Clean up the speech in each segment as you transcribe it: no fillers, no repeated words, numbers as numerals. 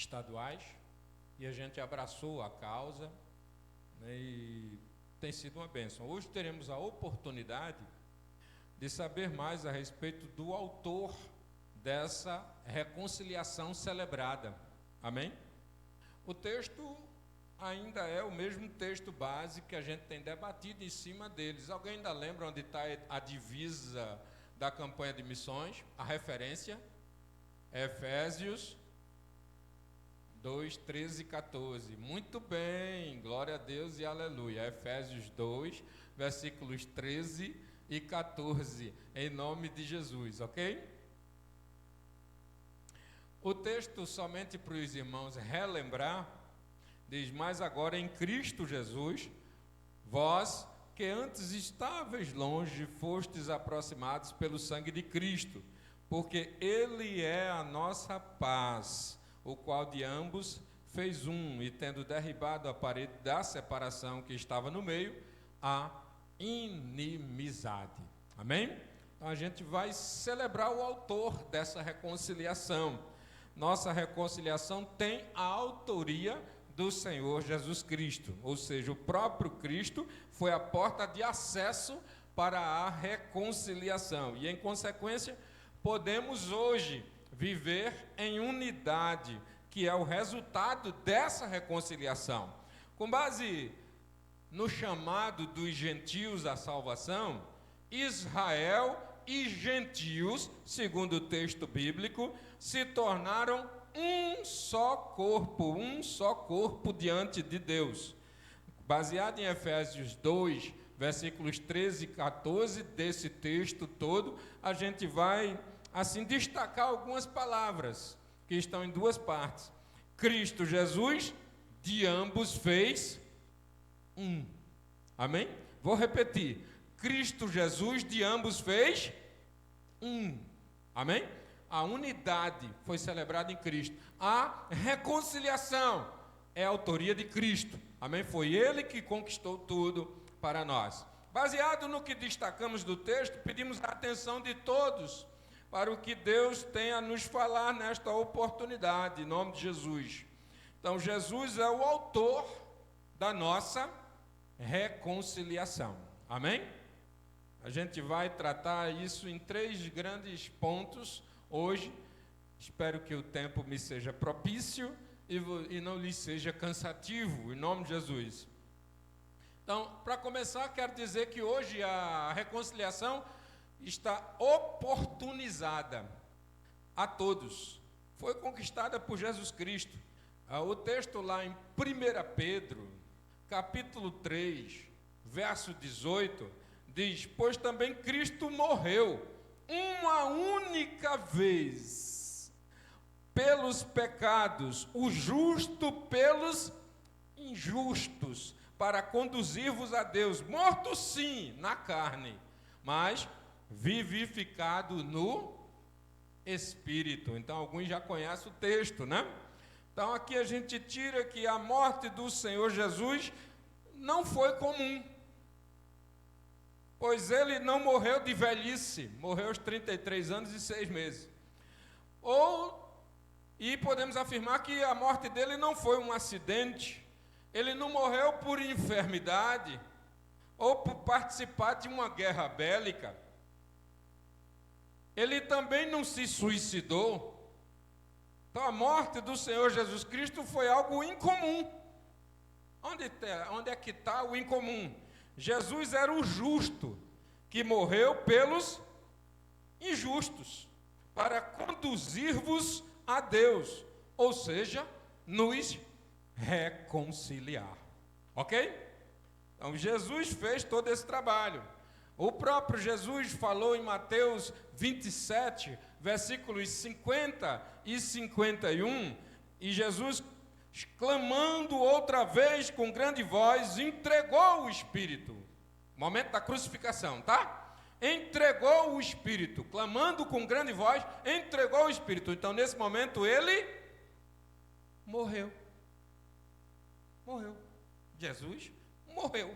estaduais, e a gente abraçou a causa, né, e tem sido uma bênção. Hoje teremos a oportunidade de saber mais a respeito do autor dessa reconciliação celebrada. Amém? O texto ainda é o mesmo texto base que a gente tem debatido em cima deles. Alguém ainda lembra onde está a divisa da campanha de missões? A referência? Efésios 2, 13 e 14. Muito bem, glória a Deus e aleluia. Efésios 2, versículos 13 e 14, em nome de Jesus, ok? O texto, somente para os irmãos relembrar, diz: mas agora em Cristo Jesus, vós que antes estáveis longe, fostes aproximados pelo sangue de Cristo, porque Ele é a nossa paz, o qual de ambos fez um, e tendo derribado a parede da separação que estava no meio, a inimizade. Amém? Então a gente vai celebrar o autor dessa reconciliação. Nossa reconciliação tem a autoria do Senhor Jesus Cristo, ou seja, o próprio Cristo foi a porta de acesso para a reconciliação, e em consequência podemos hoje viver em unidade, que é o resultado dessa reconciliação. Com base no chamado dos gentios à salvação, Israel e gentios, segundo o texto bíblico, se tornaram um só corpo diante de Deus. Baseado em Efésios 2, versículos 13 e 14, desse texto todo, a gente vai, assim, destacar algumas palavras, que estão em duas partes. Cristo Jesus, de ambos fez um. Amém? Vou repetir. Cristo Jesus, de ambos fez um. Amém? A unidade foi celebrada em Cristo. A reconciliação é a autoria de Cristo. Amém? Foi Ele que conquistou tudo para nós. Baseado no que destacamos do texto, pedimos a atenção de todos para o que Deus tem a nos falar nesta oportunidade, em nome de Jesus. Então, Jesus é o autor da nossa reconciliação. Amém? A gente vai tratar isso em 3 grandes pontos hoje. Espero que o tempo me seja propício e não lhe seja cansativo, em nome de Jesus. Então, para começar, quero dizer que hoje a reconciliação está oportunizada a todos. Foi conquistada por Jesus Cristo. O texto lá em 1 Pedro, capítulo 3, verso 18, diz: pois também Cristo morreu uma única vez pelos pecados, o justo pelos injustos, para conduzir-vos a Deus, morto sim na carne, mas vivificado no Espírito. Então alguns já conhecem o texto, né? Então aqui a gente tira que a morte do Senhor Jesus não foi comum, pois ele não morreu de velhice, morreu aos 33 anos e 6 meses. E podemos afirmar que a morte dele não foi um acidente, ele não morreu por enfermidade, ou por participar de uma guerra bélica. Ele também não se suicidou. Então a morte do Senhor Jesus Cristo foi algo incomum. Onde é que está o incomum? Jesus era o justo, que morreu pelos injustos, para conduzir-vos a Deus, ou seja, nos reconciliar. Ok? Então Jesus fez todo esse trabalho. O próprio Jesus falou em Mateus 27, versículos 50 e 51, e Jesus, clamando outra vez com grande voz, entregou o Espírito. Momento da crucificação, tá? Entregou o Espírito, clamando com grande voz, entregou o Espírito. Então, nesse momento, ele morreu. Morreu. Jesus morreu.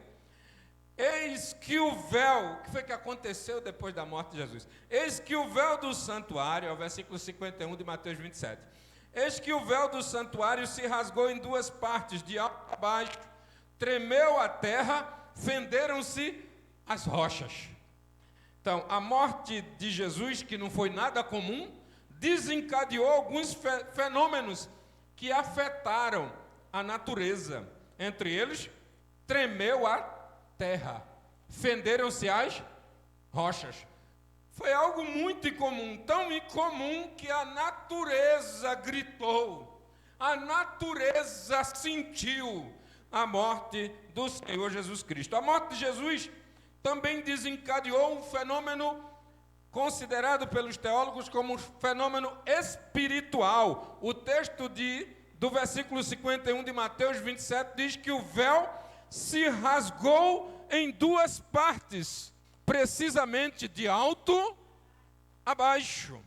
Eis que o véu, o que foi que aconteceu depois da morte de Jesus? Eis que o véu do santuário, é o versículo 51 de Mateus 27. Eis que o véu do santuário se rasgou em duas partes, de alto a baixo, tremeu a terra, fenderam-se as rochas. Então, a morte de Jesus, que não foi nada comum, desencadeou alguns fenômenos que afetaram a natureza. Entre eles, tremeu a terra, fenderam-se as rochas. Foi algo muito incomum, tão incomum que a natureza gritou, a natureza sentiu a morte do Senhor Jesus Cristo. A morte de Jesus também desencadeou um fenômeno considerado pelos teólogos como um fenômeno espiritual. O texto do versículo 51 de Mateus 27 diz que o véu se rasgou em duas partes, precisamente de alto a baixo,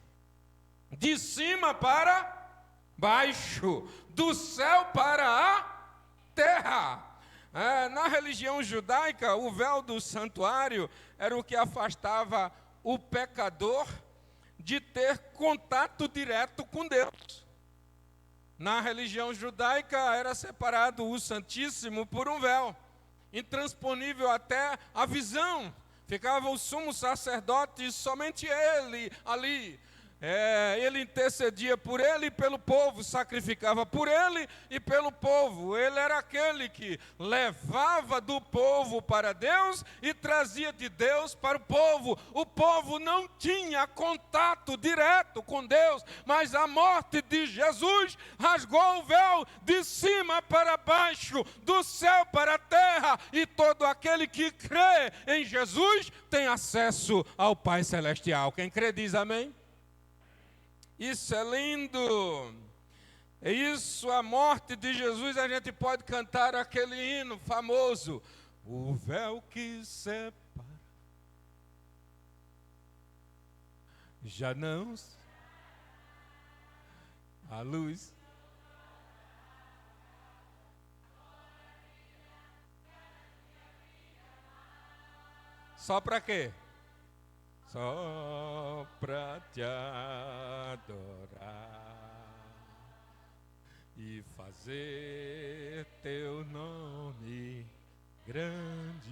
de cima para baixo, do céu para a terra. Na religião judaica, o véu do santuário era o que afastava o pecador de ter contato direto com Deus. Na religião judaica era separado o Santíssimo por um véu, intransponível até a visão. Ficava o sumo sacerdote e somente ele ali. Ele intercedia por ele e pelo povo, sacrificava por ele e pelo povo. Ele era aquele que levava do povo para Deus e trazia de Deus para o povo. O povo não tinha contato direto com Deus, mas a morte de Jesus rasgou o véu de cima para baixo, do céu para a terra, e todo aquele que crê em Jesus tem acesso ao Pai Celestial. Quem crê diz amém? Isso é lindo. É isso, a morte de Jesus, a gente pode cantar aquele hino famoso. O véu que separa já não a luz. Só para quê? Só para te adorar e fazer teu nome grande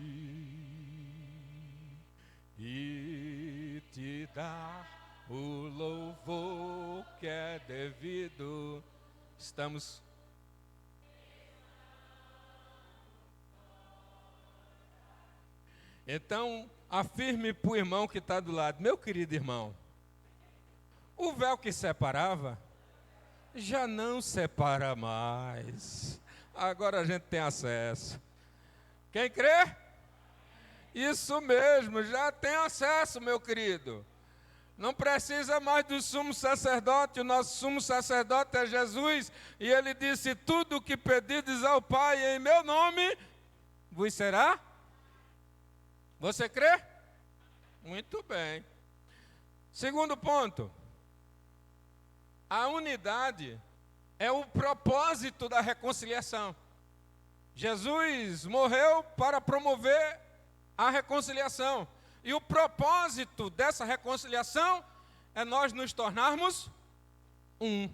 e te dar o louvor que é devido. Estamos. Então, afirme para o irmão que está do lado: meu querido irmão, o véu que separava já não separa mais. Agora a gente tem acesso. Quem crê? Isso mesmo, já tem acesso, meu querido. Não precisa mais do sumo sacerdote. O nosso sumo sacerdote é Jesus. E ele disse: tudo o que pedides ao Pai em meu nome vos será. Você crê? Muito bem. Segundo ponto. A unidade é o propósito da reconciliação. Jesus morreu para promover a reconciliação. E o propósito dessa reconciliação é nós nos tornarmos um.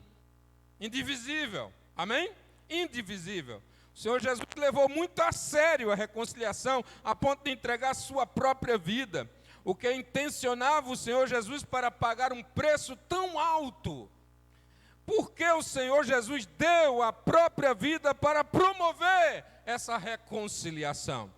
Indivisível. Amém? Indivisível. O Senhor Jesus levou muito a sério a reconciliação, a ponto de entregar sua própria vida. O que intencionava o Senhor Jesus para pagar um preço tão alto. Porque o Senhor Jesus deu a própria vida para promover essa reconciliação.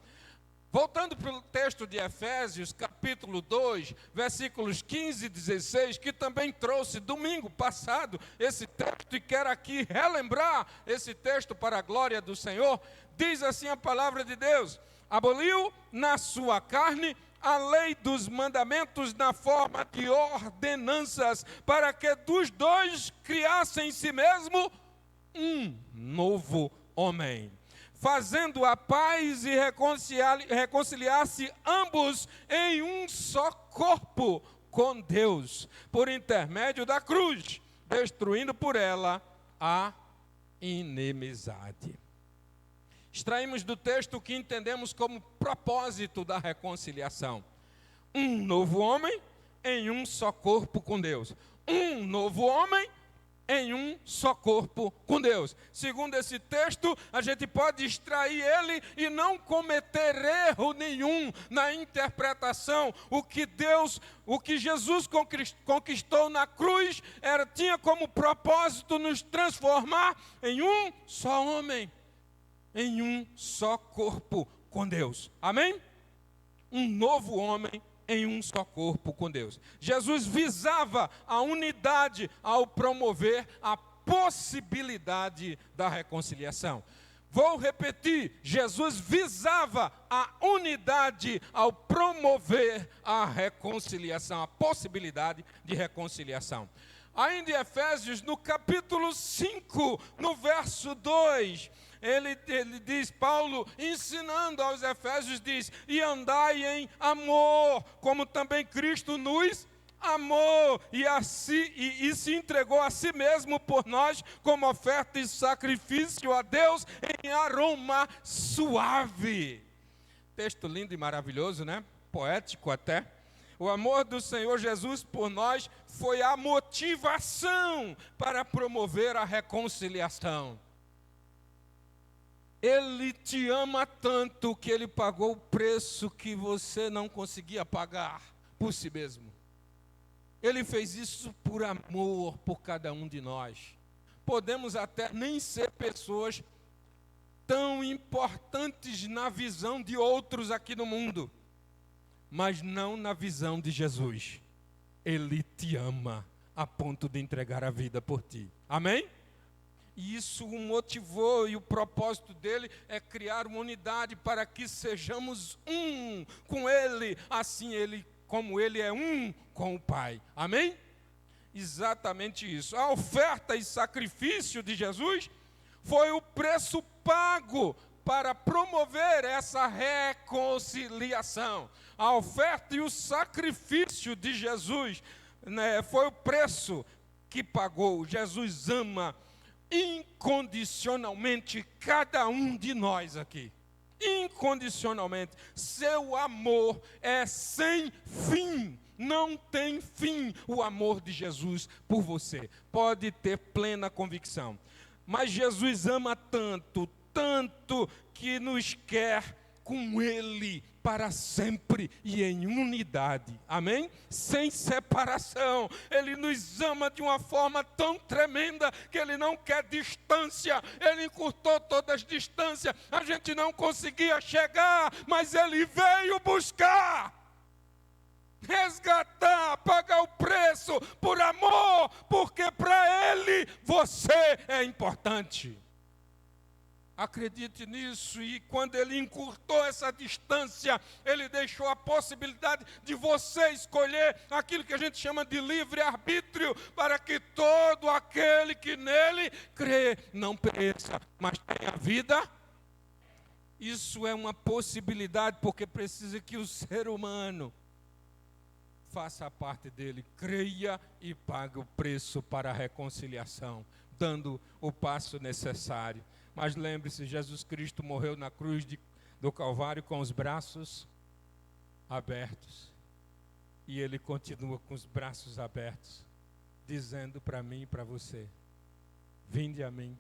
Voltando para o texto de Efésios, capítulo 2, versículos 15 e 16, que também trouxe domingo passado esse texto e quero aqui relembrar esse texto para a glória do Senhor, diz assim a palavra de Deus: aboliu na sua carne a lei dos mandamentos na forma de ordenanças, para que dos dois criassem em si mesmo um novo homem, fazendo a paz e reconciliar-se ambos em um só corpo com Deus, por intermédio da cruz, destruindo por ela a inimizade. Extraímos do texto o que entendemos como propósito da reconciliação. Um novo homem em um só corpo com Deus. Um novo homem em um só corpo com Deus. Segundo esse texto, a gente pode extrair ele e não cometer erro nenhum na interpretação. O que Jesus conquistou na cruz, tinha como propósito nos transformar em um só homem, em um só corpo com Deus. Amém? Um novo homem em um só corpo com Deus. Jesus visava a unidade ao promover a possibilidade da reconciliação. Vou repetir, Jesus visava a unidade ao promover a reconciliação, a possibilidade de reconciliação. Ainda em Efésios, no capítulo 5, no verso 2, ele diz, Paulo, ensinando aos Efésios, diz, e andai em amor, como também Cristo nos amou, e se entregou a si mesmo por nós, como oferta e sacrifício a Deus, em aroma suave. Texto lindo e maravilhoso, né? Poético até. O amor do Senhor Jesus por nós foi a motivação para promover a reconciliação. Ele te ama tanto que ele pagou o preço que você não conseguia pagar por si mesmo. Ele fez isso por amor por cada um de nós. Podemos até nem ser pessoas tão importantes na visão de outros aqui no mundo, mas não na visão de Jesus. Ele te ama a ponto de entregar a vida por ti. Amém? E isso o motivou, e o propósito dele é criar uma unidade para que sejamos um com ele, assim como ele é um com o Pai. Amém? Exatamente isso. A oferta e sacrifício de Jesus foi o preço pago para promover essa reconciliação. A oferta e o sacrifício de Jesus, né, foi o preço que pagou. Jesus ama incondicionalmente cada um de nós aqui. Incondicionalmente. Seu amor é sem fim. Não tem fim o amor de Jesus por você. Pode ter plena convicção. Mas Jesus ama tanto, tanto, que nos quer com Ele para sempre e em unidade. Amém? Sem separação. Ele nos ama de uma forma tão tremenda que Ele não quer distância. Ele encurtou todas as distâncias. A gente não conseguia chegar, mas Ele veio buscar, resgatar, pagar o preço por amor, porque para Ele você é importante. Acredite nisso, e quando ele encurtou essa distância, ele deixou a possibilidade de você escolher aquilo que a gente chama de livre-arbítrio, para que todo aquele que nele crê não pereça, mas tenha vida. Isso é uma possibilidade, porque precisa que o ser humano faça a parte dele, creia e pague o preço para a reconciliação, dando o passo necessário. Mas lembre-se, Jesus Cristo morreu na cruz do Calvário com os braços abertos. E Ele continua com os braços abertos, dizendo para mim e para você, vinde a mim,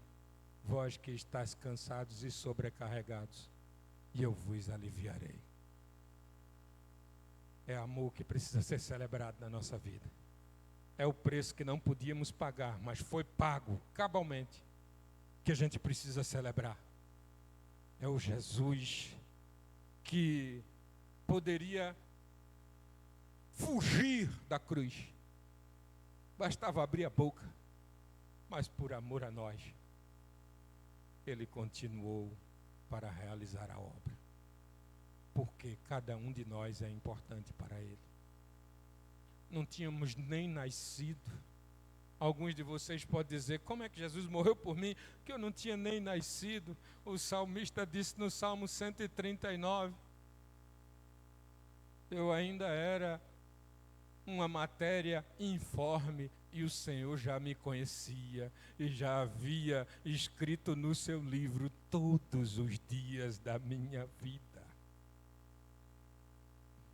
vós que estáis cansados e sobrecarregados, e eu vos aliviarei. É amor que precisa ser celebrado na nossa vida. É o preço que não podíamos pagar, mas foi pago cabalmente, que a gente precisa celebrar. É o Jesus que poderia fugir da cruz. Bastava abrir a boca, mas por amor a nós, Ele continuou para realizar a obra. Porque cada um de nós é importante para Ele. Não tínhamos nem nascido. Alguns de vocês podem dizer, como é que Jesus morreu por mim? Que eu não tinha nem nascido. O salmista disse no Salmo 139, eu ainda era uma matéria informe e o Senhor já me conhecia e já havia escrito no seu livro todos os dias da minha vida.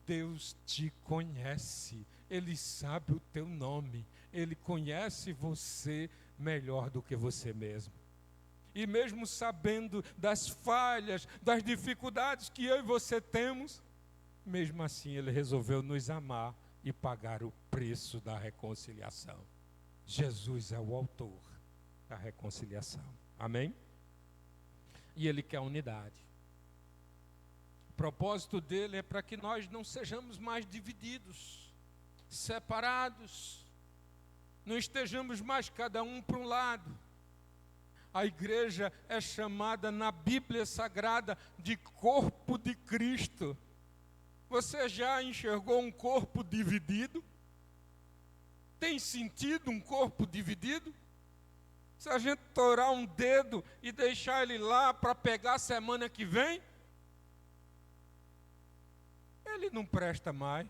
Deus te conhece, Ele sabe o teu nome, Ele conhece você melhor do que você mesmo. E mesmo sabendo das falhas, das dificuldades que eu e você temos, mesmo assim Ele resolveu nos amar e pagar o preço da reconciliação. Jesus é o autor da reconciliação. Amém? E Ele quer unidade. O propósito dele é para que nós não sejamos mais divididos, separados, não estejamos mais cada um para um lado. A igreja é chamada na Bíblia Sagrada de corpo de Cristo. Você já enxergou um corpo dividido? Tem sentido um corpo dividido? Se a gente torar um dedo e deixar ele lá para pegar semana que vem, ele não presta mais.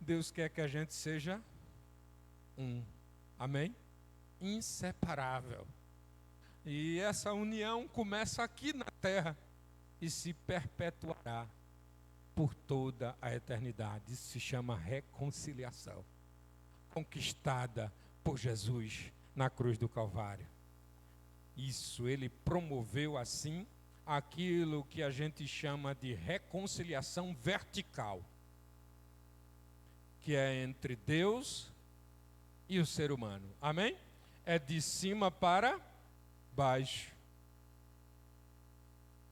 Deus quer que a gente seja um. Amém? Inseparável. E essa união começa aqui na terra e se perpetuará por toda a eternidade. Isso se chama reconciliação, conquistada por Jesus na cruz do Calvário. Isso, Ele promoveu assim aquilo que a gente chama de reconciliação vertical, que é entre Deus e o ser humano. Amém? É de cima para baixo.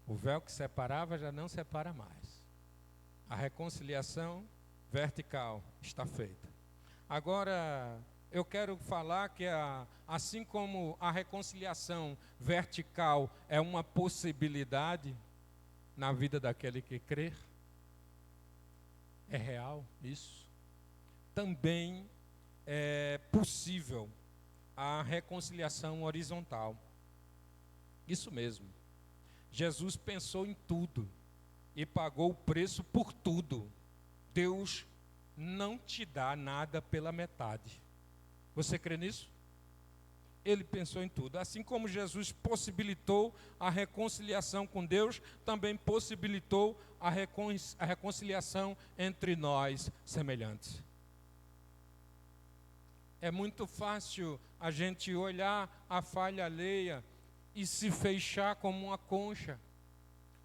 O véu que separava já não separa mais. A reconciliação vertical está feita. Agora, eu quero falar que assim como a reconciliação vertical é uma possibilidade na vida daquele que crê, é real isso, também é possível a reconciliação horizontal. Isso mesmo. Jesus pensou em tudo e pagou o preço por tudo. Deus não te dá nada pela metade. Você crê nisso? Ele pensou em tudo. Assim como Jesus possibilitou a reconciliação com Deus, também possibilitou a reconciliação entre nós semelhantes. É muito fácil a gente olhar a falha alheia e se fechar como uma concha,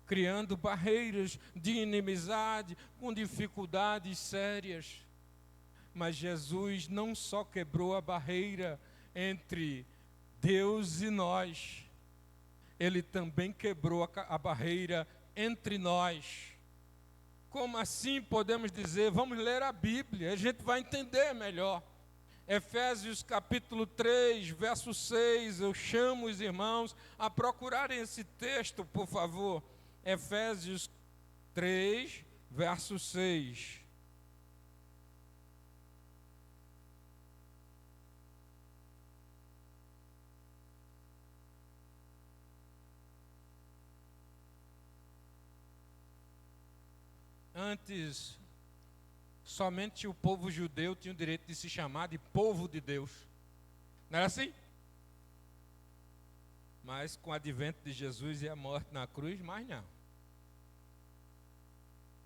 criando barreiras de inimizade, com dificuldades sérias. Mas Jesus não só quebrou a barreira entre Deus e nós, Ele também quebrou a barreira entre nós. Como assim podemos dizer? Vamos ler a Bíblia, a gente vai entender melhor. Efésios capítulo 3, verso 6, eu chamo os irmãos a procurarem esse texto, por favor. Efésios 3, verso 6. Antes, somente o povo judeu tinha o direito de se chamar de povo de Deus. Não era assim? Mas com o advento de Jesus e a morte na cruz, mais não.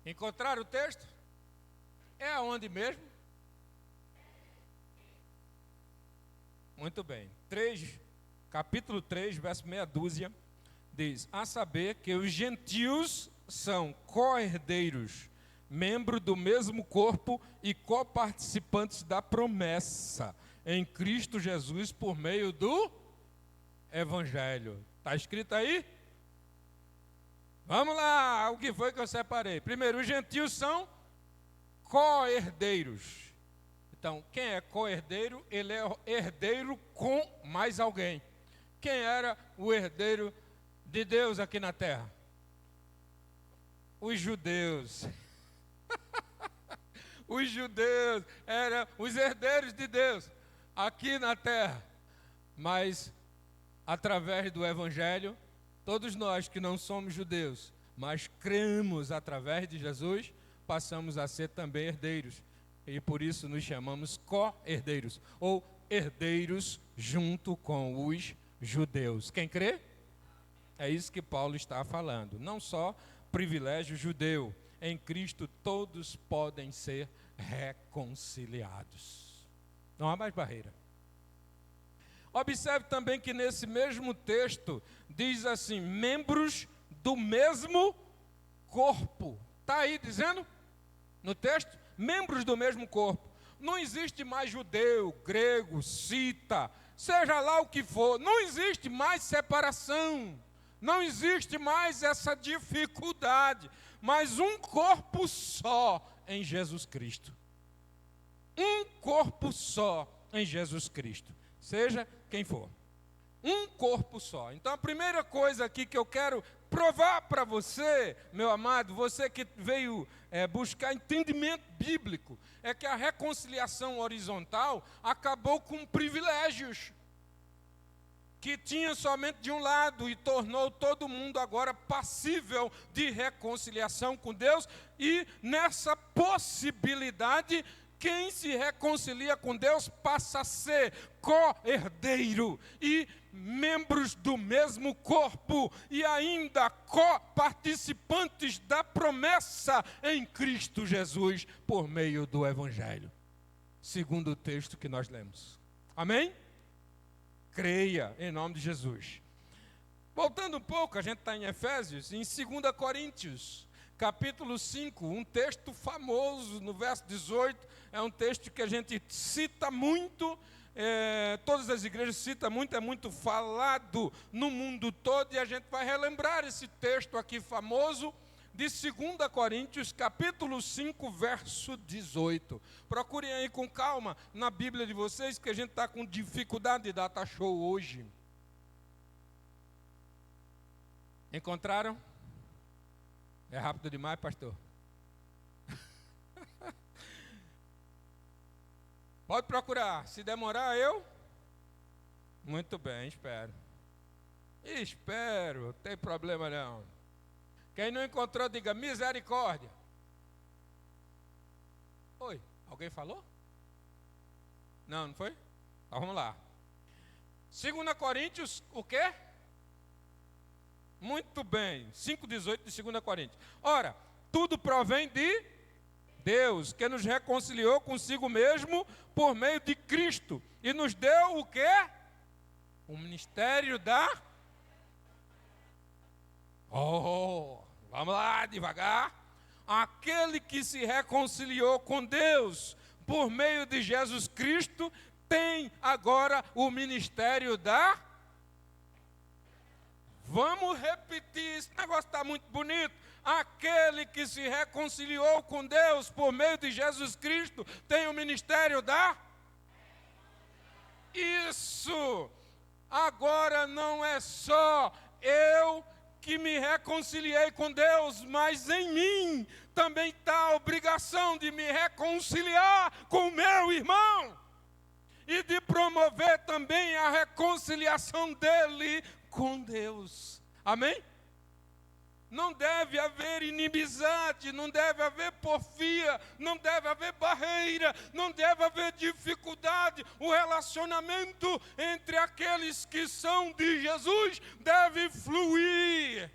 Encontraram o texto? É aonde mesmo? Muito bem. Capítulo 3, verso meia dúzia, diz: a saber que os gentios são co-herdeiros, membros do mesmo corpo e coparticipantes da promessa em Cristo Jesus por meio do Evangelho. Está escrito aí? Vamos lá, o que foi que eu separei? Primeiro, os gentios são co-herdeiros. Então, quem é co-herdeiro? Ele é herdeiro com mais alguém. Quem era o herdeiro de Deus aqui na terra? Os judeus. Os judeus eram os herdeiros de Deus aqui na terra. Mas, através do Evangelho, todos nós que não somos judeus, mas cremos através de Jesus, passamos a ser também herdeiros. E por isso nos chamamos co-herdeiros, ou herdeiros junto com os judeus. Quem crê? É isso que Paulo está falando. Não só privilégio judeu. Em Cristo todos podem ser reconciliados. Não há mais barreira. Observe também que nesse mesmo texto diz assim, membros do mesmo corpo. Está aí dizendo no texto? Membros do mesmo corpo. Não existe mais judeu, grego, cita, seja lá o que for. Não existe mais separação. Não existe mais essa dificuldade. Mas um corpo só em Jesus Cristo. Um corpo só em Jesus Cristo. Seja quem for. Um corpo só. Então a primeira coisa aqui que eu quero provar para você, meu amado, você que veio buscar entendimento bíblico, é que a reconciliação horizontal acabou com privilégios que tinha somente de um lado e tornou todo mundo agora passível de reconciliação com Deus, e nessa possibilidade quem se reconcilia com Deus passa a ser co-herdeiro e membros do mesmo corpo e ainda co-participantes da promessa em Cristo Jesus por meio do Evangelho, segundo o texto que nós lemos. Amém? Creia em nome de Jesus. Voltando um pouco, a gente está em Efésios, em 2 Coríntios, capítulo 5, um texto famoso, no verso 18, é um texto que a gente cita muito, todas as igrejas citam muito, é muito falado no mundo todo, e a gente vai relembrar esse texto aqui famoso, de 2 Coríntios, capítulo 5, verso 18. Procurem aí com calma na Bíblia de vocês, que a gente está com dificuldade de data show hoje. Encontraram? É rápido demais, pastor? Pode procurar. Se demorar, eu? Muito bem, espero. Espero, não tem problema não. Quem não encontrou, diga misericórdia. Oi, alguém falou? Não, não foi? Então vamos lá. 2 Coríntios, o quê? Muito bem, 5,18 de 2 Coríntios. Ora, tudo provém de Deus, que nos reconciliou consigo mesmo por meio de Cristo. E nos deu o quê? O ministério da... Vamos lá, devagar. Aquele que se reconciliou com Deus por meio de Jesus Cristo tem agora o ministério da... Vamos repetir, esse negócio está muito bonito. Aquele que se reconciliou com Deus por meio de Jesus Cristo tem o ministério da... Isso! Agora não é só eu que me reconciliei com Deus, mas em mim também está a obrigação de me reconciliar com o meu irmão e de promover também a reconciliação dele com Deus. Amém? Não deve haver inimizade, não deve haver porfia, não deve haver barreira, não deve haver dificuldade. O relacionamento entre aqueles que são de Jesus deve fluir.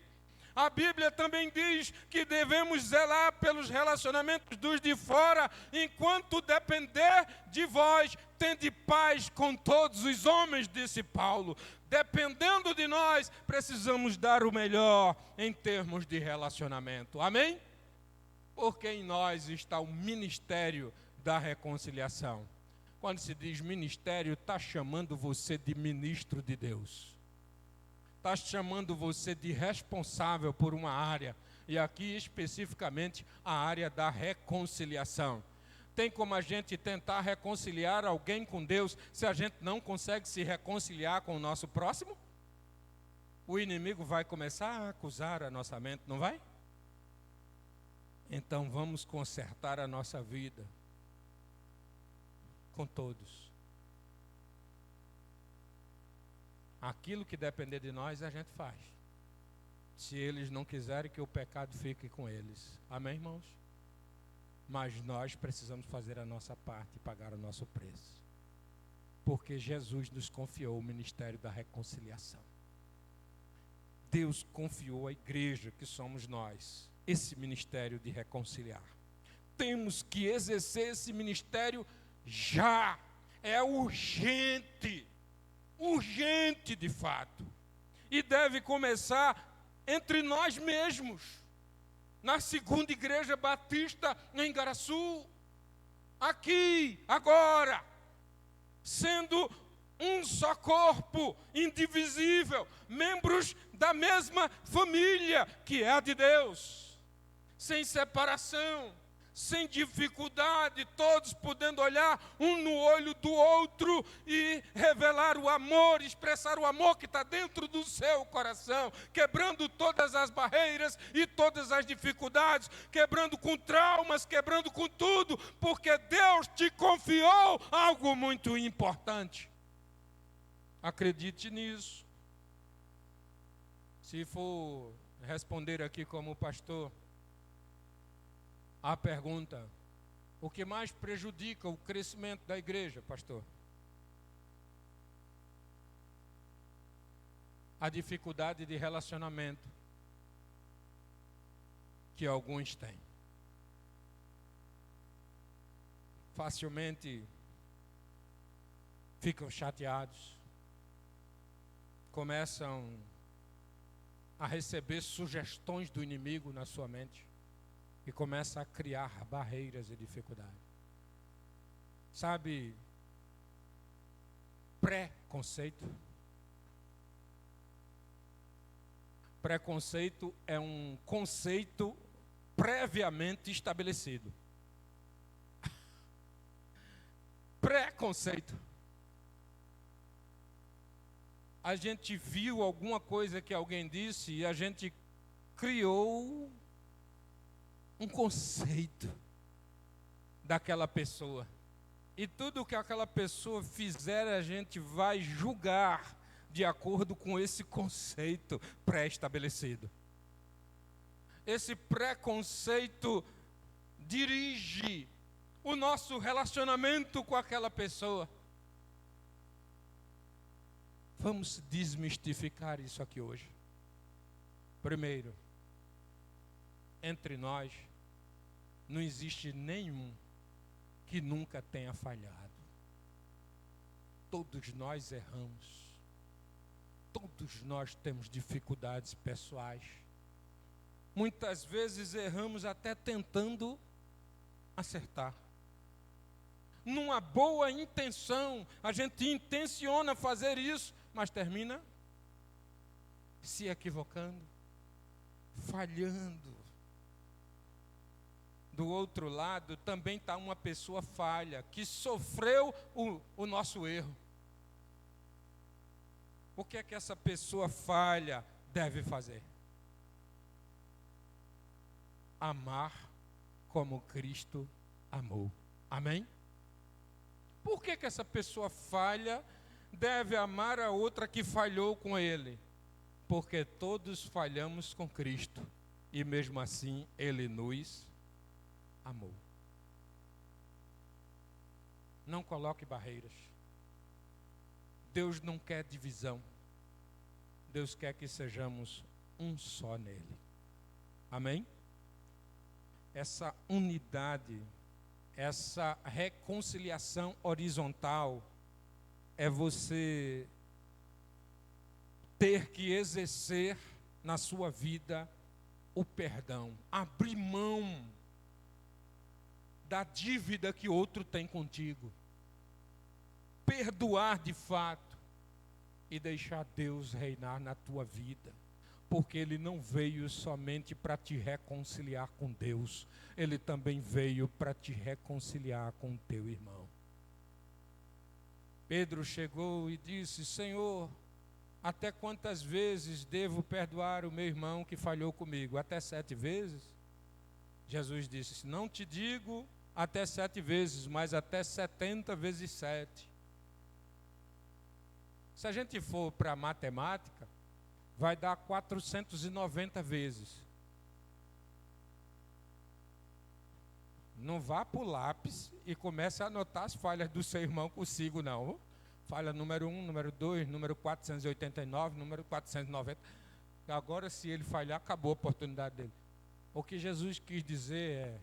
A Bíblia também diz que devemos zelar pelos relacionamentos dos de fora, enquanto depender de vós, tende paz com todos os homens, disse Paulo. Dependendo de nós, precisamos dar o melhor em termos de relacionamento. Amém? Porque em nós está o ministério da reconciliação. Quando se diz ministério, está chamando você de ministro de Deus. Está chamando você de responsável por uma área. E aqui especificamente a área da reconciliação. Tem como a gente tentar reconciliar alguém com Deus se a gente não consegue se reconciliar com o nosso próximo? O inimigo vai começar a acusar a nossa mente, não vai? Então vamos consertar a nossa vida com todos. Aquilo que depender de nós, a gente faz. Se eles não quiserem que o pecado fique com eles. Amém, irmãos? Mas nós precisamos fazer a nossa parte e pagar o nosso preço. Porque Jesus nos confiou o ministério da reconciliação. Deus confiou à igreja, que somos nós, esse ministério de reconciliar. Temos que exercer esse ministério já. é urgente, urgente de fato, e deve começar entre nós mesmos, na Segunda Igreja Batista em Igaraçu, aqui, agora, sendo um só corpo, indivisível, membros da mesma família, que é a de Deus, sem separação, sem dificuldade, todos podendo olhar um no olho do outro e revelar o amor, expressar o amor que está dentro do seu coração, quebrando todas as barreiras e todas as dificuldades, quebrando com traumas, quebrando com tudo, porque Deus te confiou algo muito importante. Acredite nisso. Se for responder aqui como pastor, a pergunta: o que mais prejudica o crescimento da igreja, pastor? A dificuldade de relacionamento que alguns têm. Facilmente ficam chateados, começam a receber sugestões do inimigo na sua mente e começa a criar barreiras e dificuldades. Sabe, preconceito? Preconceito é um conceito previamente estabelecido. Preconceito. A gente viu alguma coisa que alguém disse e a gente criou um conceito daquela pessoa. E tudo que aquela pessoa fizer, a gente vai julgar de acordo com esse conceito pré-estabelecido. Esse preconceito dirige o nosso relacionamento com aquela pessoa. Vamos desmistificar isso aqui hoje. Primeiro, entre nós, não existe nenhum que nunca tenha falhado. Todos nós erramos. Todos nós temos dificuldades pessoais. Muitas vezes erramos até tentando acertar. Numa boa intenção, a gente intenciona fazer isso, mas termina se equivocando, falhando. Do outro lado também está uma pessoa falha, que sofreu o nosso erro. O que é que essa pessoa falha deve fazer? Amar como Cristo amou. Amém? Por que essa pessoa falha deve amar a outra que falhou com ele? Porque todos falhamos com Cristo e mesmo assim Ele nos amou. Não coloque barreiras. Deus não quer divisão. Deus quer que sejamos um só nele. Amém? Essa unidade, essa reconciliação horizontal é você ter que exercer na sua vida o perdão, abrir mão da dívida que outro tem contigo, perdoar de fato e deixar Deus reinar na tua vida, porque Ele não veio somente para te reconciliar com Deus, Ele também veio para te reconciliar com o teu irmão. Pedro chegou e disse: Senhor, até quantas vezes devo perdoar o meu irmão que falhou comigo? Até 7 vezes? Jesus disse: não te digo até 7 vezes, mas até 70 vezes 7. Se a gente for para a matemática, vai dar 490 vezes. Não vá para o lápis e comece a anotar as falhas do seu irmão consigo, não. Falha número 1, número 2, número 489, número 490. Agora, se ele falhar, acabou a oportunidade dele. O que Jesus quis dizer é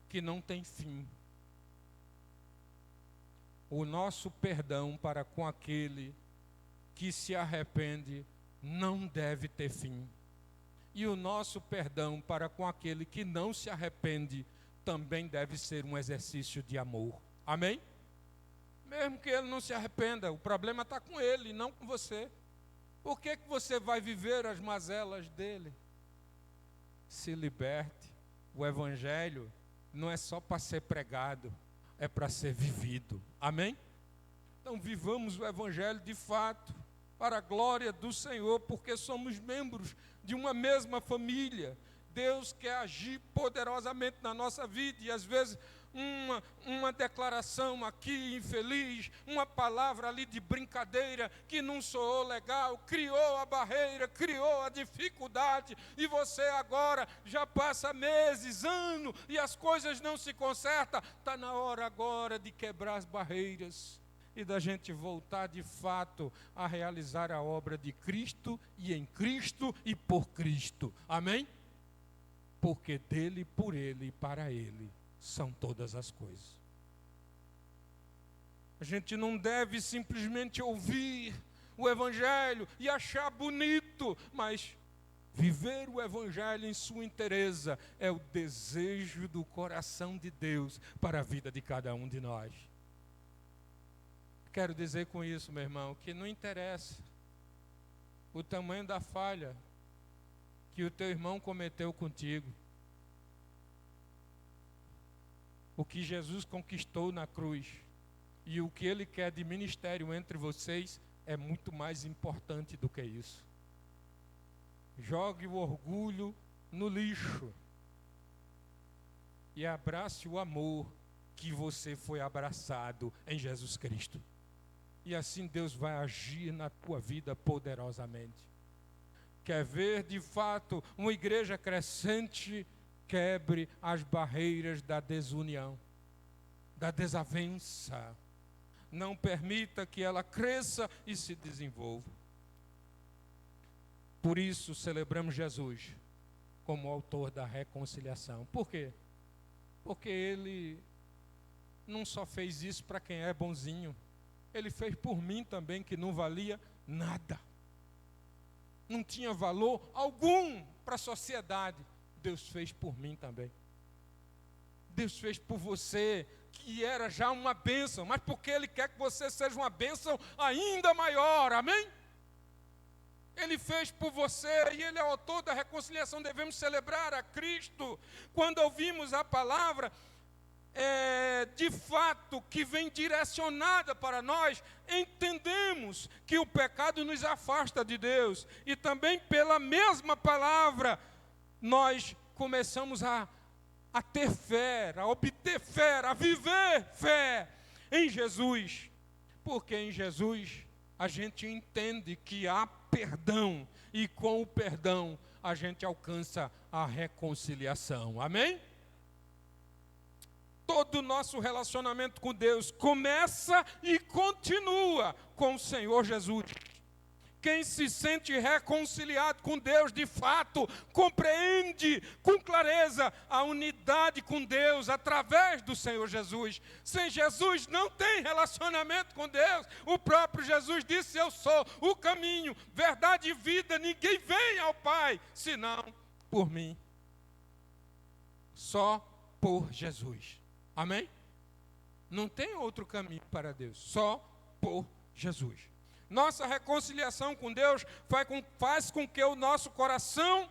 que não tem fim. o nosso perdão para com aquele que se arrepende não deve ter fim. E o nosso perdão para com aquele que não se arrepende também deve ser um exercício de amor. Amém? Mesmo que ele não se arrependa, o problema está com ele, não com você. Por que você vai viver as mazelas dele? Se liberte. O evangelho não é só para ser pregado, é para ser vivido. Amém? Então vivamos o evangelho de fato, para a glória do Senhor, porque somos membros de uma mesma família. Deus quer agir poderosamente na nossa vida, e às vezes uma declaração aqui infeliz, uma palavra ali de brincadeira que não soou legal, criou a barreira, criou a dificuldade, e você agora já passa meses, anos, e as coisas não se consertam. Está na hora agora de quebrar as barreiras e da gente voltar de fato a realizar a obra de Cristo, e em Cristo e por Cristo. Amém? Porque dele, por ele e para ele são todas as coisas. A gente não deve simplesmente ouvir o evangelho e achar bonito, mas viver o evangelho em sua inteireza é o desejo do coração de Deus para a vida de cada um de nós. Quero dizer com isso, meu irmão, que não interessa o tamanho da falha que o teu irmão cometeu contigo. O que Jesus conquistou na cruz e o que ele quer de ministério entre vocês é muito mais importante do que isso. Jogue o orgulho no lixo e abrace o amor que você foi abraçado em Jesus Cristo. E assim Deus vai agir na tua vida poderosamente. Quer ver de fato uma igreja crescente? Quebre as barreiras da desunião, da desavença. Não permita que ela cresça e se desenvolva. Por isso celebramos Jesus como autor da reconciliação. Por quê? Porque ele não só fez isso para quem é bonzinho, ele fez por mim também, que não valia nada. Não tinha valor algum para a sociedade. Deus fez por mim também. Deus fez por você, que era já uma bênção, mas porque Ele quer que você seja uma bênção ainda maior, amém? Ele fez por você e Ele é o autor da reconciliação. Devemos celebrar a Cristo. Quando ouvimos a palavra, de fato, que vem direcionada para nós, entendemos que o pecado nos afasta de Deus. E também pela mesma palavra, nós começamos a ter fé, a obter fé, a viver fé em Jesus. Porque em Jesus a gente entende que há perdão, e com o perdão a gente alcança a reconciliação. Amém? Todo o nosso relacionamento com Deus começa e continua com o Senhor Jesus. Quem se sente reconciliado com Deus, de fato, compreende com clareza a unidade com Deus através do Senhor Jesus. Sem Jesus não tem relacionamento com Deus. O próprio Jesus disse: eu sou o caminho, verdade e vida. Ninguém vem ao Pai, senão por mim. Só por Jesus. Amém? Não tem outro caminho para Deus, só por Jesus. Nossa reconciliação com Deus faz com que o nosso coração,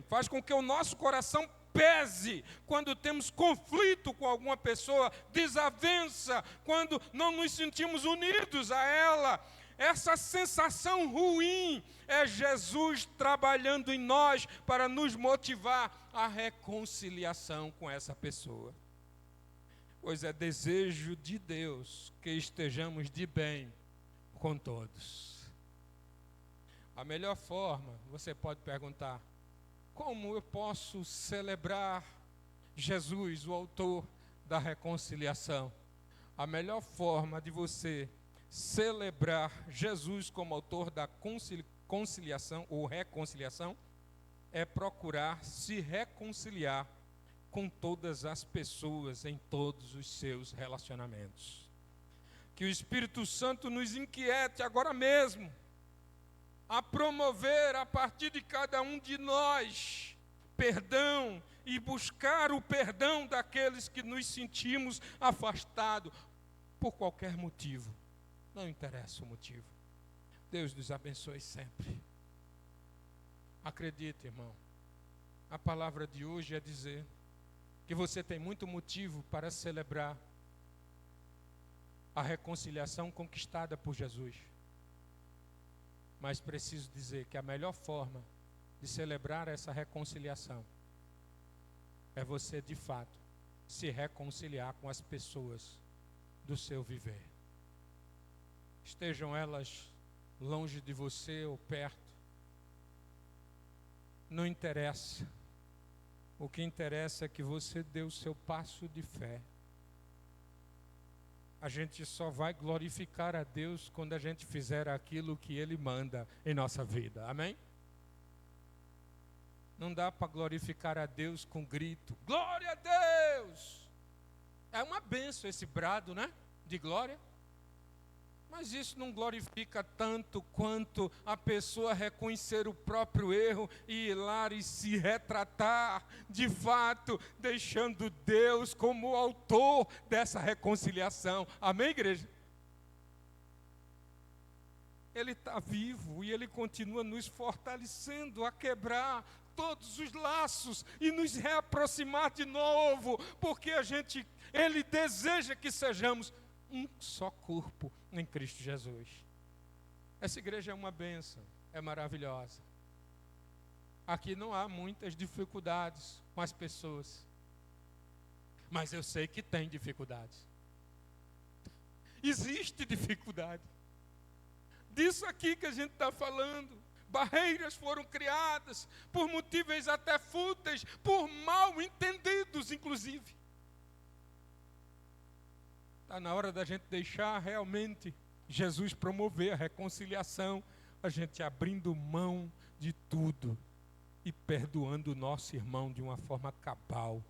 faz com que o nosso coração pese quando temos conflito com alguma pessoa, desavença, quando não nos sentimos unidos a ela. Essa sensação ruim é Jesus trabalhando em nós para nos motivar à reconciliação com essa pessoa. Pois é desejo de Deus que estejamos de bem com todos. A melhor forma, você pode perguntar, como eu posso celebrar Jesus, o autor da reconciliação? A melhor forma de você celebrar Jesus como autor da conciliação ou reconciliação é procurar se reconciliar com todas as pessoas em todos os seus relacionamentos. Que o Espírito Santo nos inquiete agora mesmo a promover a partir de cada um de nós perdão e buscar o perdão daqueles que nos sentimos afastados por qualquer motivo. Não interessa o motivo. Deus nos abençoe sempre. Acredite, irmão, a palavra de hoje é dizer que você tem muito motivo para celebrar a reconciliação conquistada por Jesus. Mas preciso dizer que a melhor forma de celebrar essa reconciliação é você, de fato, se reconciliar com as pessoas do seu viver. Estejam elas longe de você ou perto, não interessa. O que interessa é que você dê o seu passo de fé. A gente só vai glorificar a Deus quando a gente fizer aquilo que Ele manda em nossa vida. Amém? Não dá para glorificar a Deus com grito. Glória a Deus! É uma bênção esse brado, né? De glória. Mas isso não glorifica tanto quanto a pessoa reconhecer o próprio erro e ir lá e se retratar, de fato, deixando Deus como o autor dessa reconciliação. Amém, igreja? Ele está vivo e Ele continua nos fortalecendo a quebrar todos os laços e nos reaproximar de novo, porque Ele deseja que sejamos um só corpo em Cristo Jesus. Essa igreja é uma bênção, é maravilhosa. Aqui não há muitas dificuldades com as pessoas, mas eu sei que tem dificuldades. Existe dificuldade. Disso aqui que a gente está falando. Barreiras foram criadas por motivos até fúteis, por mal entendidos, inclusive. Está na hora da gente deixar realmente Jesus promover a reconciliação, a gente abrindo mão de tudo e perdoando o nosso irmão de uma forma cabal,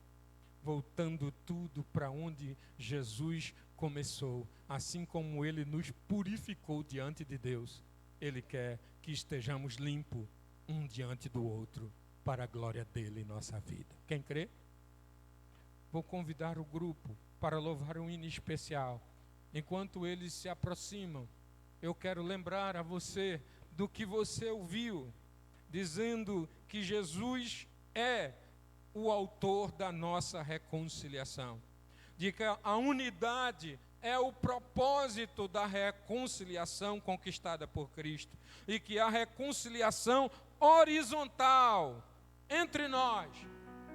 voltando tudo para onde Jesus começou. Assim como Ele nos purificou diante de Deus, Ele quer que estejamos limpos um diante do outro, para a glória dEle em nossa vida. Quem crê? Vou convidar o grupo para louvar um hino especial. Enquanto eles se aproximam, eu quero lembrar a você do que você ouviu, dizendo que Jesus é o autor da nossa reconciliação, de que a unidade é o propósito da reconciliação conquistada por Cristo, e que a reconciliação horizontal entre nós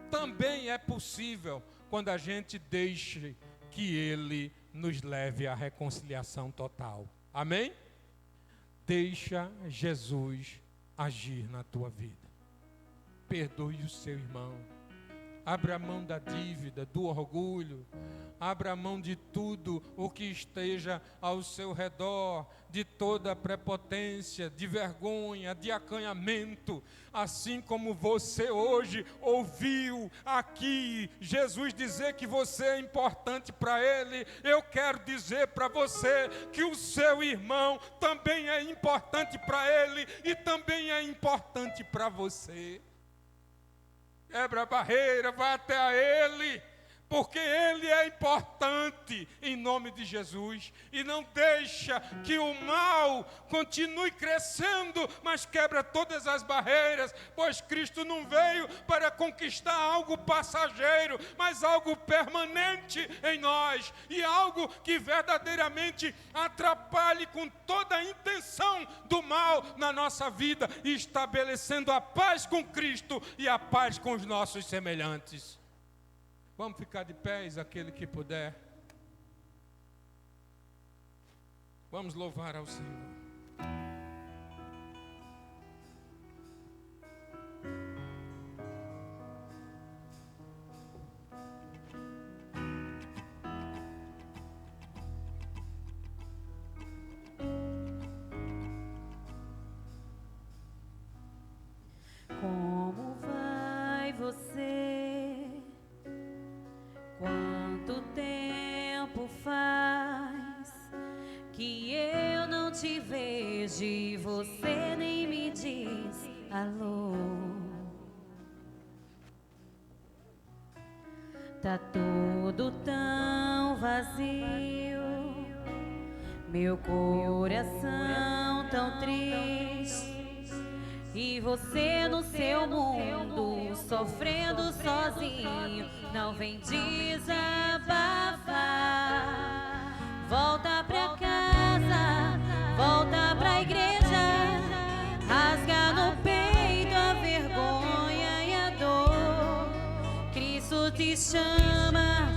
também é possível quando a gente deixe que Ele nos leve à reconciliação total. Amém? Deixa Jesus agir na tua vida. Perdoe o seu irmão. Abra a mão da dívida, do orgulho. Abra a mão de tudo o que esteja ao seu redor, de toda a prepotência, de vergonha, de acanhamento. Assim como você hoje ouviu aqui Jesus dizer que você é importante para Ele, eu quero dizer para você que o seu irmão também é importante para Ele e também é importante para você. Quebra a barreira, vai até a Ele, porque Ele é importante em nome de Jesus. E não deixa que o mal continue crescendo, mas quebra todas as barreiras, pois Cristo não veio para conquistar algo passageiro, mas algo permanente em nós, e algo que verdadeiramente atrapalhe com toda a intenção do mal na nossa vida, estabelecendo a paz com Cristo e a paz com os nossos semelhantes. Vamos ficar de pés, aquele que puder. Vamos louvar ao Senhor. Como vai você te vejo e você nem me diz alô. Tá tudo tão vazio, meu coração tão triste, e você no seu mundo sofrendo sozinho, não vem desabafar. Volta pra casa, volta pra igreja, rasga no peito a vergonha e a dor. Cristo te chama,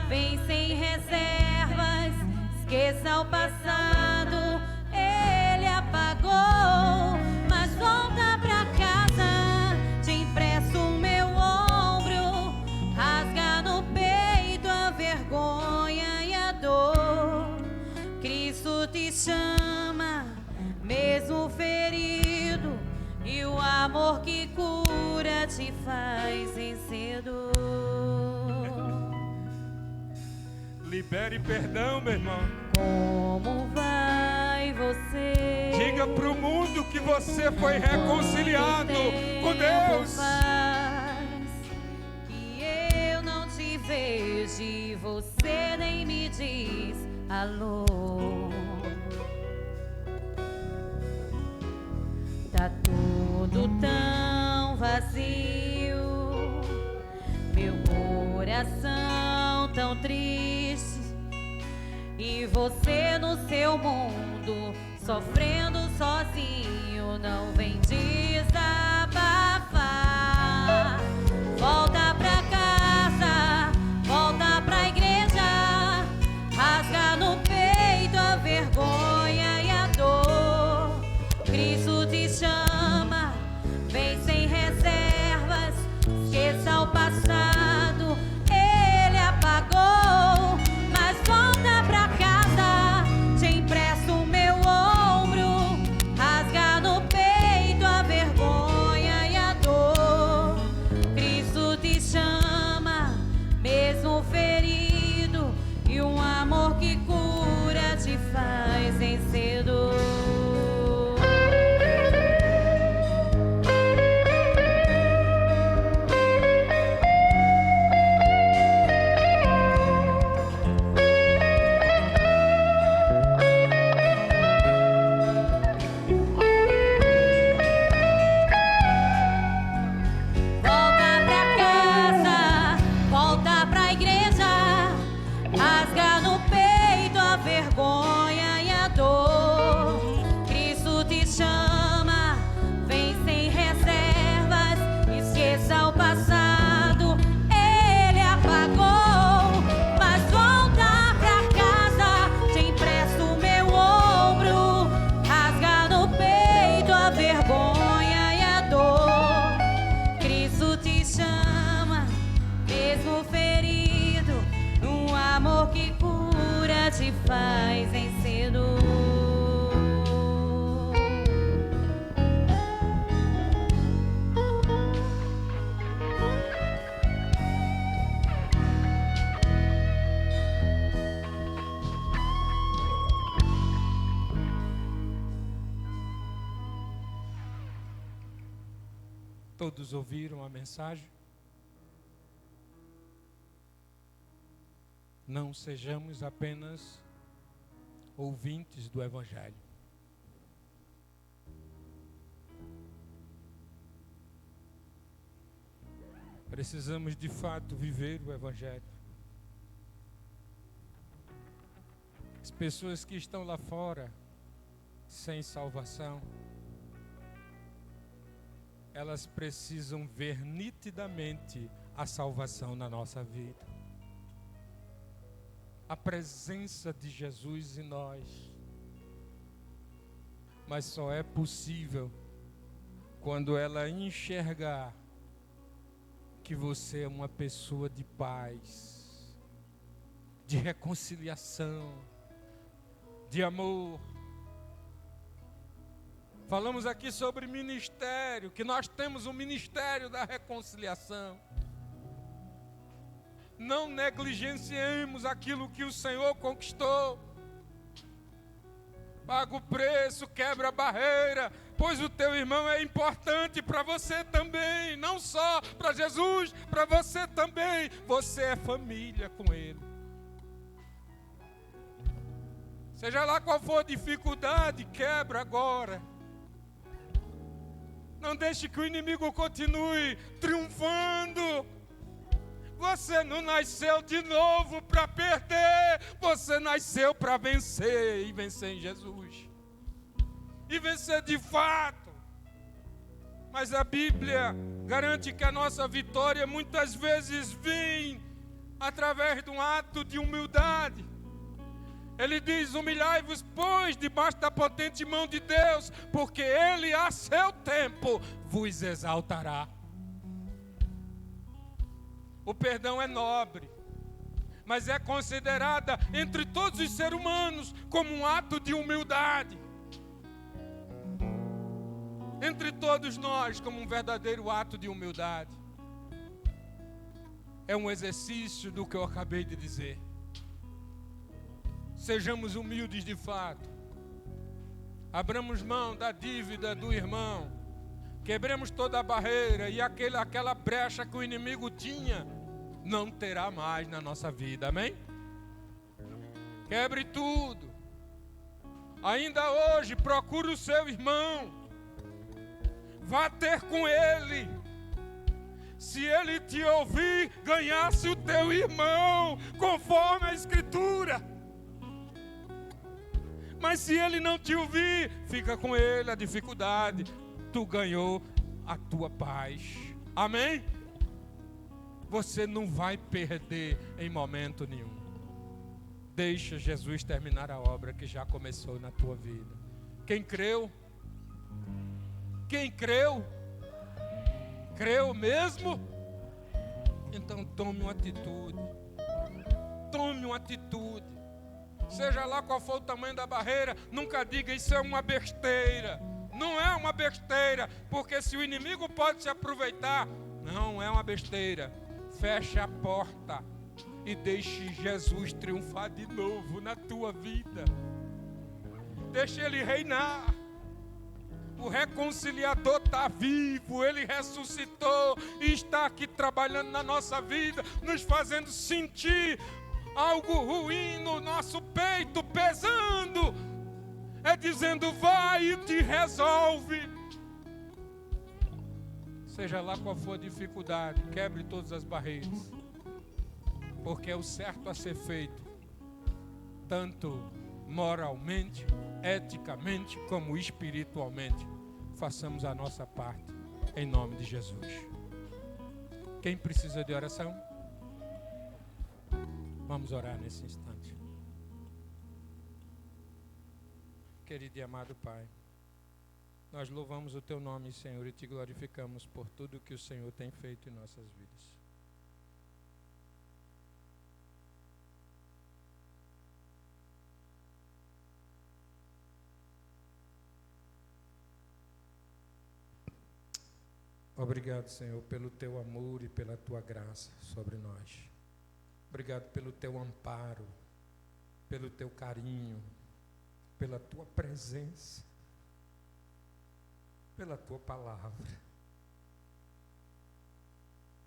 vem sem reservas, esqueça o passado, ele apagou. Mas volta pra casa, te empresto o meu ombro, rasga no peito a vergonha e a dor. Cristo te chama, mesmo ferido, e o amor que cura te faz vencedor. Libere perdão, meu irmão. Como vai você? Diga pro mundo que você foi reconciliado com Deus. Faz que eu não te vejo e você nem me diz alô. Tá tudo tão vazio, meu coração tão triste, e você no seu mundo sofrendo sozinho, não vem desabafar. Volta pra casa, volta pra igreja, rasga no peito a vergonha e a dor. Cristo te chama, vem sem reservas, esqueça o passado, ele apagou. Mas volta pra casa, te empresto o meu ombro, rasga no peito a vergonha e a dor. Cristo te chama, mesmo ferido, e um amor que cura te faz vencedor. Vergonha e a dor. Cristo te chama, vem sem reservas, esqueça o passado, ele apagou. Mas volta pra casa, te empresto o meu ombro, rasga no peito a vergonha e a dor. Cristo te chama, mesmo ferido, um amor que cura te faz vencedor. Todos ouviram a mensagem? Não sejamos apenas ouvintes do Evangelho. Precisamos de fato viver o Evangelho. As pessoas que estão lá fora sem salvação, elas precisam ver nitidamente a salvação na nossa vida. A presença de Jesus em nós. Mas só é possível quando ela enxergar que você é uma pessoa de paz, de reconciliação, de amor. Falamos aqui sobre ministério, que nós temos um ministério da reconciliação. Não negligenciemos aquilo que o Senhor conquistou. Paga o preço, quebra a barreira, pois o teu irmão é importante para você também, não só para Jesus, para você também. Você é família com ele. Seja lá qual for a dificuldade, quebra agora. Não deixe que o inimigo continue triunfando. Você não nasceu de novo para perder. Você nasceu para vencer, e vencer em Jesus. E vencer de fato. Mas a Bíblia garante que a nossa vitória muitas vezes vem através de um ato de humildade. Ele diz: humilhai-vos, pois, debaixo da potente mão de Deus, porque Ele, a seu tempo, vos exaltará. O perdão é nobre, mas é considerada entre todos os seres humanos como um ato de humildade. Entre todos nós, como um verdadeiro ato de humildade. É um exercício do que eu acabei de dizer. Sejamos humildes de fato. Abramos mão da dívida do irmão. Quebremos toda a barreira e aquela brecha que o inimigo tinha não terá mais na nossa vida, amém? Quebre tudo. Ainda hoje, procure o seu irmão. Vá ter com ele. Se ele te ouvir, ganhasse o teu irmão, conforme a Escritura. Mas se ele não te ouvir, fica com ele a dificuldade. Tu ganhou a tua paz. Amém? Você não vai perder em momento nenhum. Deixa Jesus terminar a obra que já começou na tua vida. Quem creu? Quem creu? Creu mesmo? Então tome uma atitude. Tome uma atitude. Seja lá qual for o tamanho da barreira, nunca diga isso é uma besteira. Não é uma besteira, porque se o inimigo pode se aproveitar, não é uma besteira. Feche a porta e deixe Jesus triunfar de novo na tua vida. Deixe Ele reinar. O reconciliador está vivo, Ele ressuscitou e está aqui trabalhando na nossa vida, nos fazendo sentir algo ruim no nosso peito, pesando. É dizendo, vai e te resolve. Seja lá qual for a dificuldade, quebre todas as barreiras. Porque é o certo a ser feito, tanto moralmente, eticamente, como espiritualmente. Façamos a nossa parte, em nome de Jesus. Quem precisa de oração? Vamos orar nesse instante. Querido e amado Pai, nós louvamos o Teu nome, Senhor, e Te glorificamos por tudo que o Senhor tem feito em nossas vidas. Obrigado, Senhor, pelo Teu amor e pela Tua graça sobre nós. Obrigado pelo Teu amparo, pelo Teu carinho, pela Tua presença, pela Tua palavra.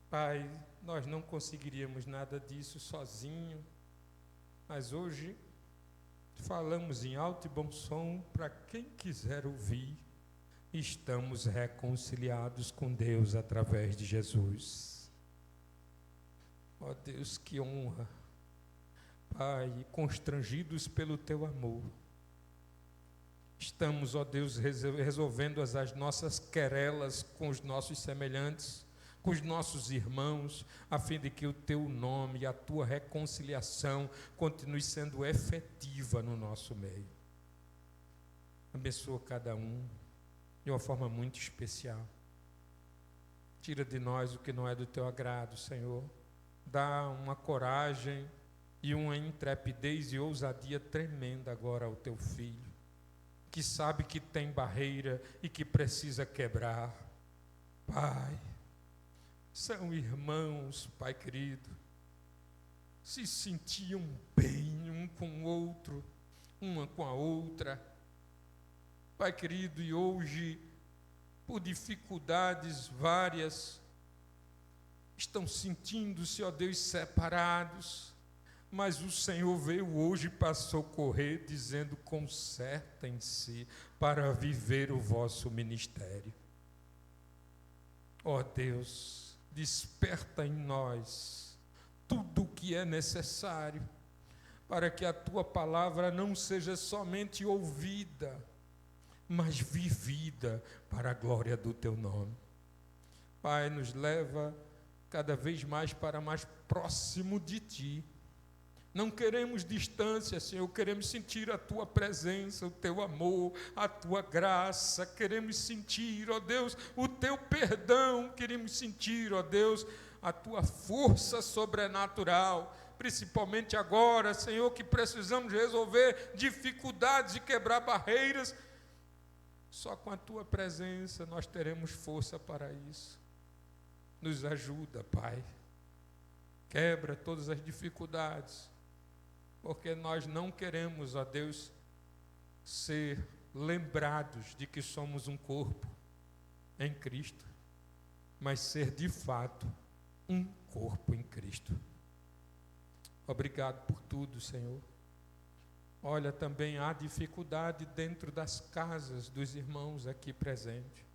Pai, nós não conseguiríamos nada disso sozinho, mas hoje falamos em alto e bom som para quem quiser ouvir. Estamos reconciliados com Deus através de Jesus. Ó Deus, que honra. Pai, constrangidos pelo Teu amor, estamos, ó Deus, resolvendo as nossas querelas com os nossos semelhantes, com os nossos irmãos, a fim de que o Teu nome e a Tua reconciliação continue sendo efetiva no nosso meio. Abençoa cada um de uma forma muito especial. Tira de nós o que não é do Teu agrado, Senhor. Dá uma coragem e uma intrepidez e ousadia tremenda agora ao Teu Filho, que sabe que tem barreira e que precisa quebrar. Pai, são irmãos, Pai querido, se sentiam bem um com o outro, uma com a outra, Pai querido, e hoje, por dificuldades várias, estão sentindo-se, ó Deus, separados, mas o Senhor veio hoje para socorrer, dizendo: consertem-se para viver o vosso ministério. Ó Deus, desperta em nós tudo o que é necessário para que a Tua palavra não seja somente ouvida, mas vivida para a glória do Teu nome. Pai, nos leva cada vez mais para mais próximo de Ti. Não queremos distância, Senhor, queremos sentir a Tua presença, o Teu amor, a Tua graça, queremos sentir, ó Deus, o Teu perdão, queremos sentir, ó Deus, a Tua força sobrenatural, principalmente agora, Senhor, que precisamos resolver dificuldades e quebrar barreiras. Só com a Tua presença nós teremos força para isso. Nos ajuda, Pai. Quebra todas as dificuldades, porque nós não queremos, ó Deus, ser lembrados de que somos um corpo em Cristo, mas ser de fato um corpo em Cristo. Obrigado por tudo, Senhor. Olha, também há dificuldade dentro das casas dos irmãos aqui presentes.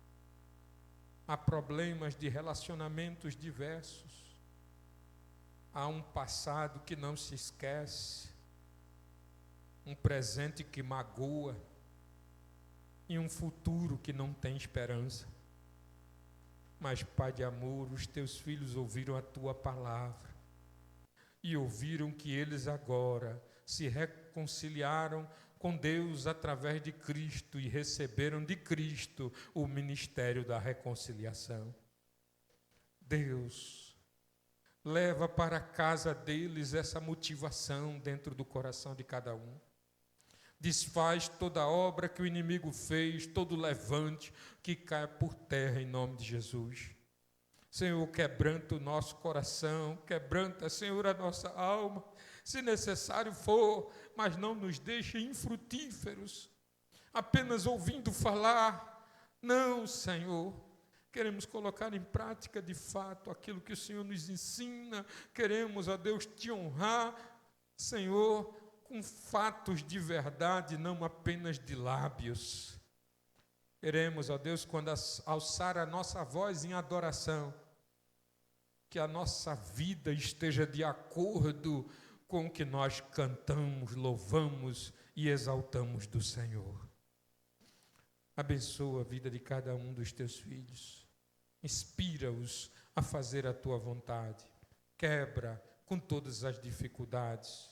Há problemas de relacionamentos diversos. Há um passado que não se esquece, um presente que magoa e um futuro que não tem esperança. Mas, Pai de amor, os teus filhos ouviram a tua palavra e ouviram que eles agora se reconciliaram com Deus através de Cristo e receberam de Cristo o ministério da reconciliação. Deus, leva para a casa deles essa motivação dentro do coração de cada um. Desfaz toda a obra que o inimigo fez, todo levante que caia por terra em nome de Jesus. Senhor, quebranta o nosso coração, quebranta, Senhor, a nossa alma, se necessário for, mas não nos deixe infrutíferos, apenas ouvindo falar. Não, Senhor, queremos colocar em prática de fato aquilo que o Senhor nos ensina, queremos, ó Deus, te honrar, Senhor, com fatos de verdade, não apenas de lábios. Queremos, ó Deus, quando alçar a nossa voz em adoração, que a nossa vida esteja de acordo com o que nós cantamos, louvamos e exaltamos do Senhor. Abençoa a vida de cada um dos teus filhos. Inspira-os a fazer a tua vontade. Quebra com todas as dificuldades.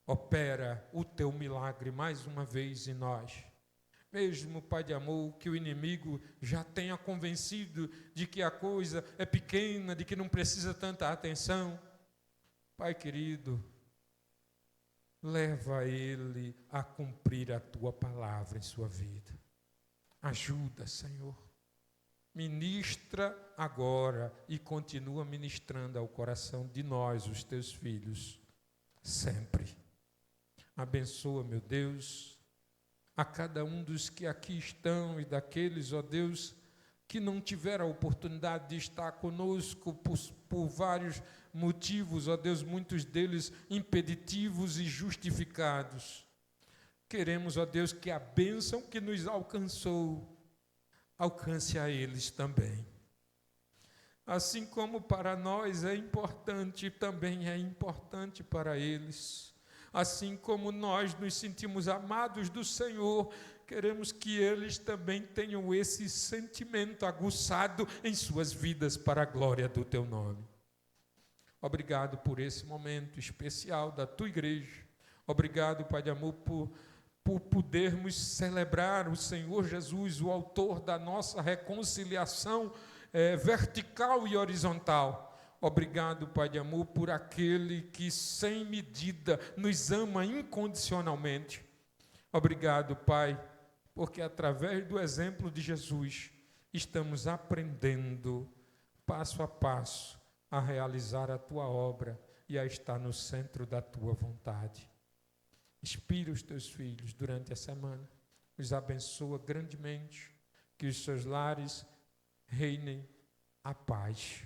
Opera o teu milagre mais uma vez em nós. Mesmo, Pai de amor, que o inimigo já tenha convencido de que a coisa é pequena, de que não precisa tanta atenção. Pai querido, leva ele a cumprir a tua palavra em sua vida. Ajuda, Senhor. Ministra agora e continua ministrando ao coração de nós, os teus filhos, sempre. Abençoa, meu Deus, a cada um dos que aqui estão e daqueles, ó Deus, que não tiveram a oportunidade de estar conosco por vários motivos, ó Deus, muitos deles impeditivos e justificados. Queremos, ó Deus, que a bênção que nos alcançou alcance a eles também. Assim como para nós é importante, também é importante para eles. Assim como nós nos sentimos amados do Senhor, queremos que eles também tenham esse sentimento aguçado em suas vidas para a glória do teu nome. Obrigado por esse momento especial da tua igreja. Obrigado, Pai de amor, por podermos celebrar o Senhor Jesus, o autor da nossa reconciliação vertical e horizontal. Obrigado, Pai de amor, por aquele que sem medida nos ama incondicionalmente. Obrigado, Pai, porque através do exemplo de Jesus estamos aprendendo passo a passo a realizar a tua obra e a estar no centro da tua vontade. Inspira os teus filhos durante a semana, os abençoa grandemente, que os seus lares reinem a paz,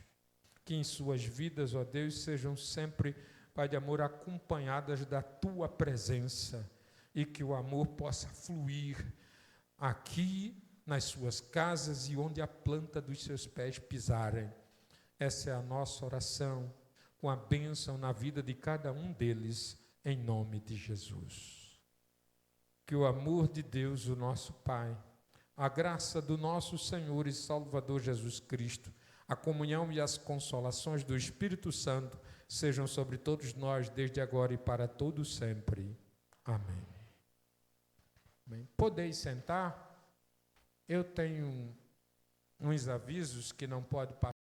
que em suas vidas, ó Deus, sejam sempre, Pai de amor, acompanhadas da tua presença, e que o amor possa fluir aqui nas suas casas e onde a planta dos seus pés pisarem. Essa é a nossa oração, com a bênção na vida de cada um deles, em nome de Jesus. Que o amor de Deus, o nosso Pai, a graça do nosso Senhor e Salvador Jesus Cristo, a comunhão e as consolações do Espírito Santo sejam sobre todos nós, desde agora e para todo sempre. Amém. Bem, podeis sentar. Eu tenho uns avisos que não pode passar.